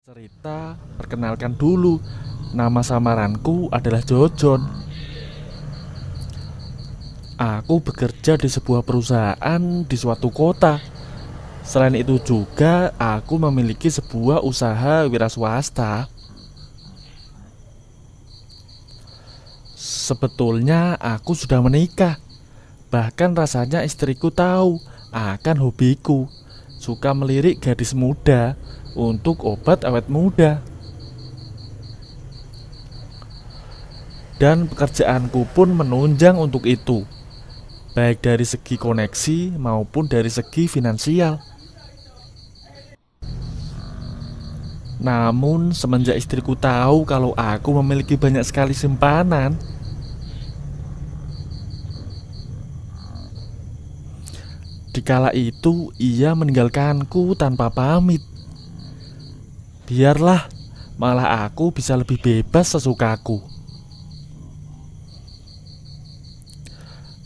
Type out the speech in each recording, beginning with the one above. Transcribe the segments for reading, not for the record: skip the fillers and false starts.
Cerita, perkenalkan dulu, nama samaranku adalah Jojon. Aku bekerja di sebuah perusahaan di suatu kota. Selain itu juga, aku memiliki sebuah usaha wira swasta. Sebetulnya aku sudah menikah. Bahkan rasanya istriku tahu akan hobiku. Suka melirik gadis muda untuk obat awet muda. Dan pekerjaanku pun menunjang untuk itu, baik dari segi koneksi maupun dari segi finansial. Namun semenjak istriku tahu kalau aku memiliki banyak sekali simpanan, dikala itu ia meninggalkanku tanpa pamit. Biarlah, malah aku bisa lebih bebas sesukaku.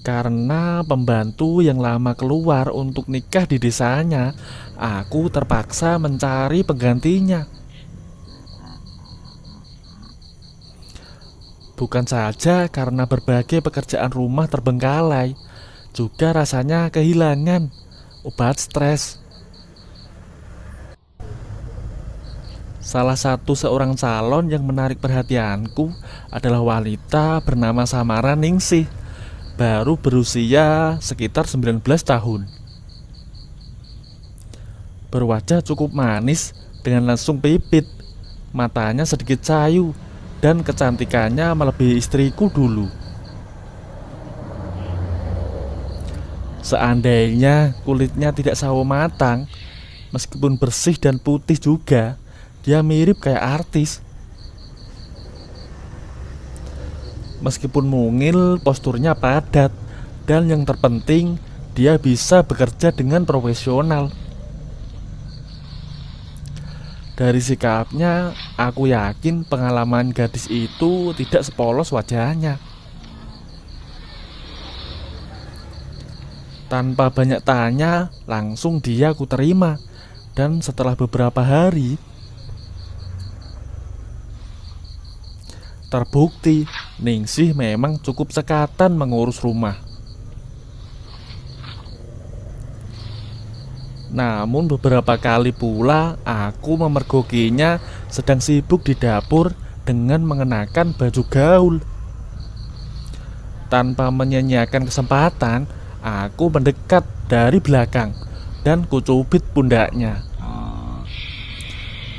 Karena pembantu yang lama keluar untuk nikah di desanya, aku terpaksa mencari penggantinya. Bukan saja karena berbagai pekerjaan rumah terbengkalai, juga rasanya kehilangan obat stres. Salah satu seorang calon yang menarik perhatianku adalah wanita bernama samaran Ningsih, baru berusia sekitar 19 tahun. Berwajah cukup manis dengan langsung pipit, matanya sedikit sayu, dan kecantikannya melebihi istriku dulu. Seandainya kulitnya tidak sawo matang, meskipun bersih dan putih juga, dia mirip kayak artis. Meskipun mungil, posturnya padat, dan yang terpenting, dia bisa bekerja dengan profesional. Dari sikapnya, aku yakin pengalaman gadis itu tidak sepolos wajahnya. Tanpa banyak tanya, langsung dia kuterima. Dan setelah beberapa hari, terbukti Ningsih memang cukup sekatan mengurus rumah. Namun beberapa kali pula aku memergokinya sedang sibuk di dapur dengan mengenakan baju gaul. Tanpa menyia-nyiakan kesempatan, aku mendekat dari belakang dan kucubit pundaknya.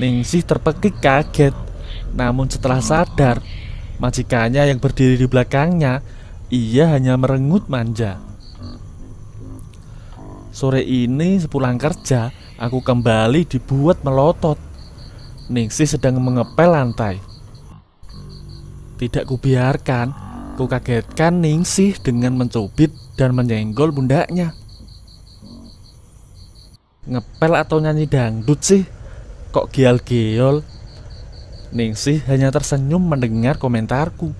Ningsih terpekik kaget, namun setelah sadar majikannya yang berdiri di belakangnya, ia hanya merengut manja. Sore ini sepulang kerja, aku kembali dibuat melotot. Ningsih sedang mengepel lantai. Tidak kubiarkan, kukagetkan Ningsih dengan mencubit dan menyenggol pundaknya. Ngepel atau nyanyi dangdut sih? Kok geol-geol? Ningsih hanya tersenyum mendengar komentarku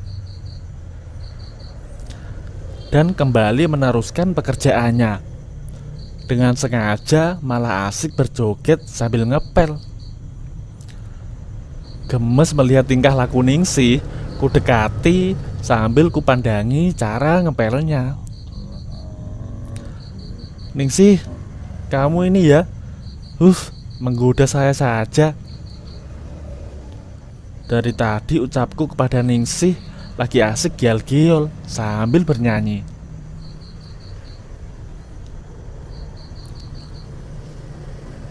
dan kembali meneruskan pekerjaannya. Dengan sengaja malah asik berjoget sambil ngepel. Gemes melihat tingkah laku Ningsih, ku dekati sambil kupandangi cara ngepelnya. Ningsih, kamu ini ya, menggoda saya saja. Dari tadi ucapku kepada Ningsih lagi asik gial-giol sambil bernyanyi.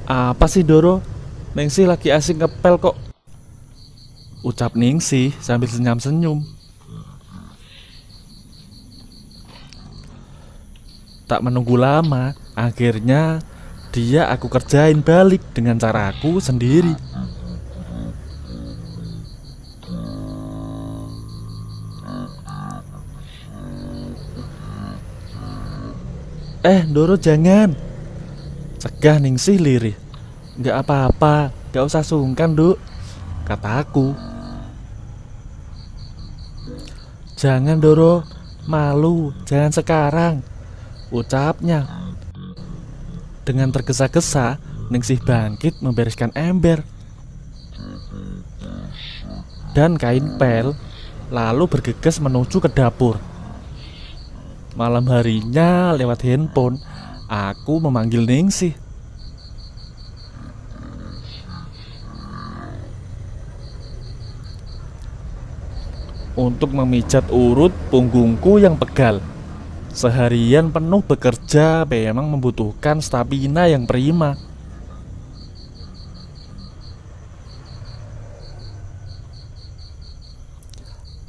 Apa sih Doro? Ningsih lagi asik ngepel kok, ucap Ningsih sambil senyum-senyum. Tak menunggu lama, akhirnya dia aku kerjain balik dengan caraku sendiri. Doro jangan, cegah Ningsih lirih. Gak apa-apa, gak usah sungkan Duk, kataku. Jangan Doro, malu, jangan sekarang, ucapnya. Dengan tergesa-gesa, Ningsih bangkit membereskan ember. dan kain pel, lalu bergegas menuju ke dapur. Malam harinya lewat handphone, aku memanggil Ningsih. Untuk memijat urut punggungku yang pegal. Seharian penuh bekerja memang membutuhkan stamina yang prima.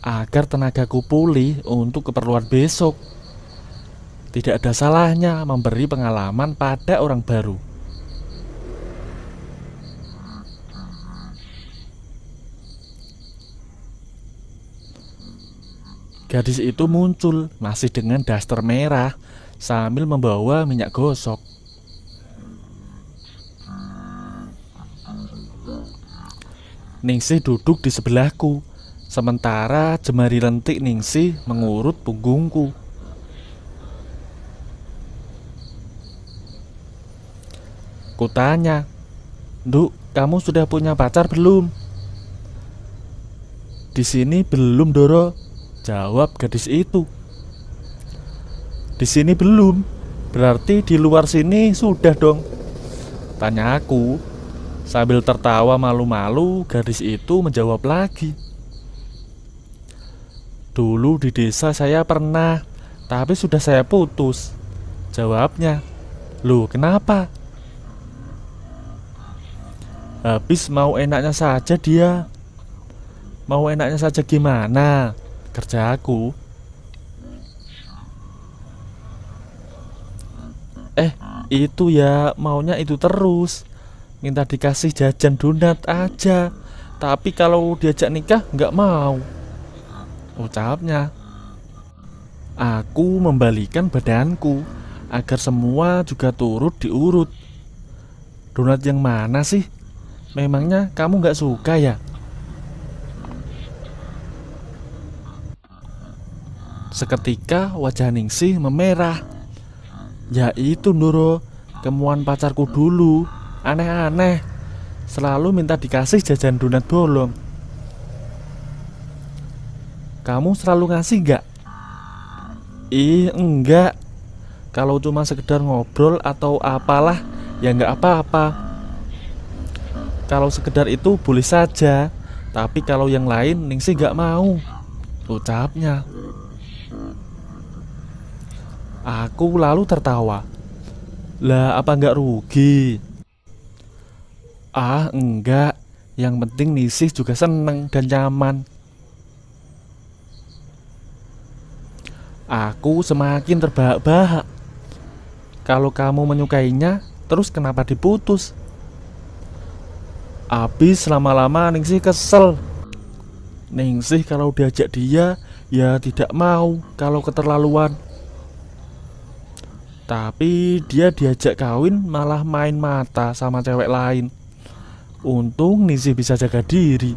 Agar tenagaku pulih untuk keperluan besok, tidak ada salahnya memberi pengalaman pada orang baru. Gadis itu muncul masih dengan daster merah sambil membawa minyak gosok. Ningsih duduk di sebelahku, sementara jemari lentik Ningsih mengurut punggungku. Kutanya, "Nduk, kamu sudah punya pacar belum?" "Di sini belum, Doro," jawab gadis itu. "Di sini belum, berarti di luar sini sudah dong?" tanya aku. Sambil tertawa malu-malu, gadis itu menjawab lagi. "Dulu di desa saya pernah, tapi sudah saya putus," jawabnya. "Loh, kenapa?" "Habis mau enaknya saja dia." "Mau enaknya saja gimana?" kerja aku. Itu ya maunya itu terus, minta dikasih jajan donat aja, tapi kalau diajak nikah nggak mau, ucapnya. Aku membalikan badanku agar semua juga turut diurut. "Donat yang mana sih? Memangnya kamu nggak suka ya?" Seketika wajah Ningsih memerah. "Ya itu, Ndoro, kemuan pacarku dulu. Aneh-aneh, selalu minta dikasih jajan donat bolong." "Kamu selalu ngasih nggak?" "Ih, enggak. Kalau cuma sekedar ngobrol atau apalah, ya nggak apa-apa. Kalau sekedar itu boleh saja, tapi kalau yang lain Ningsih nggak mau," ucapnya. Aku lalu tertawa. "Lah, apa nggak rugi?" "Ah, enggak. Yang penting Ningsih juga seneng dan nyaman." Aku semakin terbahak-bahak. "Kalau kamu menyukainya, terus kenapa diputus?" Habis lama-lama Ningsih kesel. Ningsih kalau diajak dia, ya tidak mau kalau keterlaluan. Tapi dia diajak kawin malah main mata sama cewek lain. Untung Ningsih bisa jaga diri.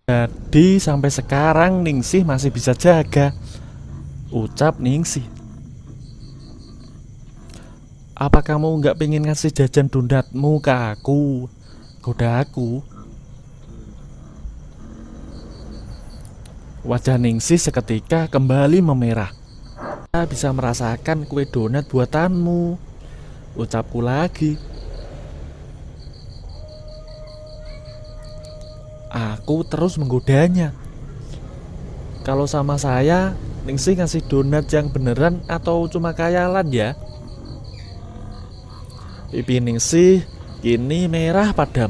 Jadi sampai sekarang Ningsih masih bisa jaga, ucap Ningsih. "Apa kamu nggak pengen ngasih jajan donatmu ke aku?" goda aku. Wajah Ningsih seketika kembali memerah. "Kita bisa merasakan kue donat buatanmu," ucapku lagi. Aku terus menggodanya. "Kalau sama saya, Ningsih ngasih donat yang beneran atau cuma khayalan ya?" Pipi Ningsih kini merah padam.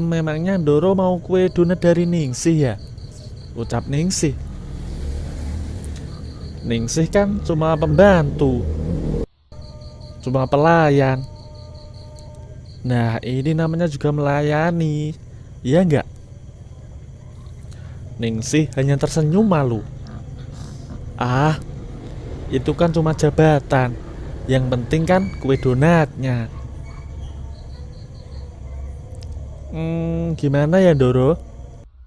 Memangnya Ndoro mau kue donat dari Ningsih ya?" ucap Ningsih. "Ningsih kan cuma pembantu, cuma pelayan." "Nah, ini namanya juga melayani, iya enggak?" Ningsih hanya tersenyum malu. "Ah, itu kan cuma jabatan. Yang penting kan kue donatnya." Gimana ya, Ndoro?"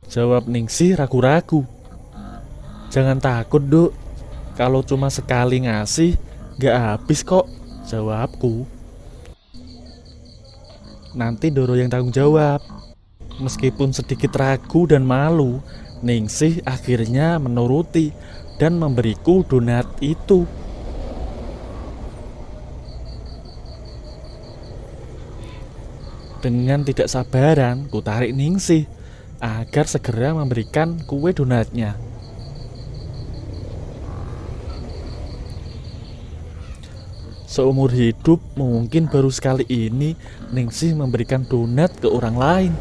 jawab Ningsih ragu-ragu. "Jangan takut, Duk. Kalau cuma sekali ngasih, gak habis kok," jawabku. Nanti Doro yang tanggung jawab. Meskipun sedikit ragu dan malu, Ningsih akhirnya menuruti dan memberiku donat itu. Dengan tidak sabaran, ku tarik Ningsih agar segera memberikan kue donatnya. Seumur hidup mungkin baru sekali ini Ningsih memberikan donat ke orang lain.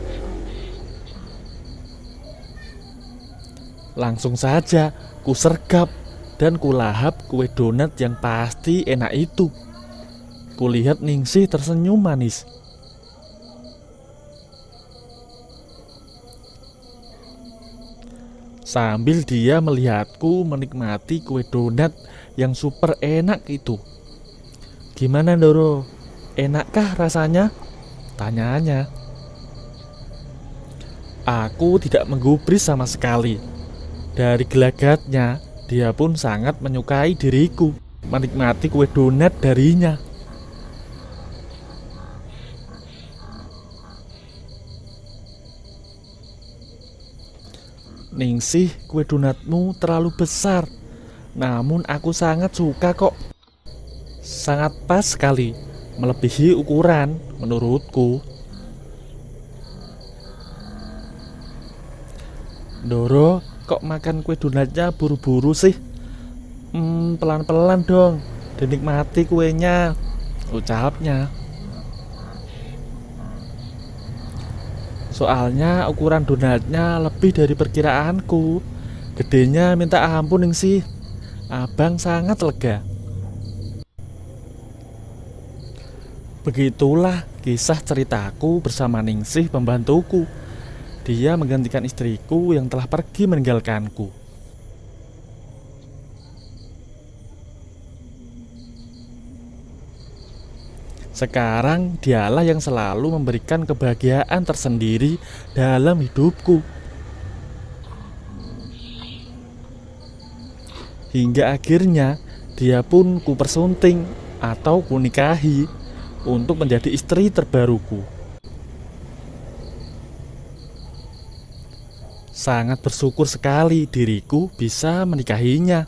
Langsung saja ku sergap dan ku lahap kue donat yang pasti enak itu. Kulihat Ningsih tersenyum manis. Sambil dia melihatku menikmati kue donat yang super enak itu. Gimana Doro? Enakkah rasanya? Tanyanya. Aku tidak menggubris sama sekali. Dari gelagatnya, dia pun sangat menyukai diriku menikmati kue donat darinya. Ningsih, kue donatmu terlalu besar. Namun aku sangat suka kok. Sangat pas sekali, melebihi ukuran menurutku. Doro, kok makan kue donatnya buru-buru sih? Pelan-pelan dong, dinikmati kuenya, ucapnya. Soalnya ukuran donatnya lebih dari perkiraanku. Gedenya minta ampun Ningsih. Abang sangat lega. Begitulah kisah ceritaku bersama Ningsih pembantuku. Dia menggantikan istriku yang telah pergi meninggalkanku. Sekarang dialah yang selalu memberikan kebahagiaan tersendiri dalam hidupku. Hingga akhirnya dia pun kupersunting atau kunikahi untuk menjadi istri terbaruku. Sangat bersyukur sekali diriku bisa menikahinya.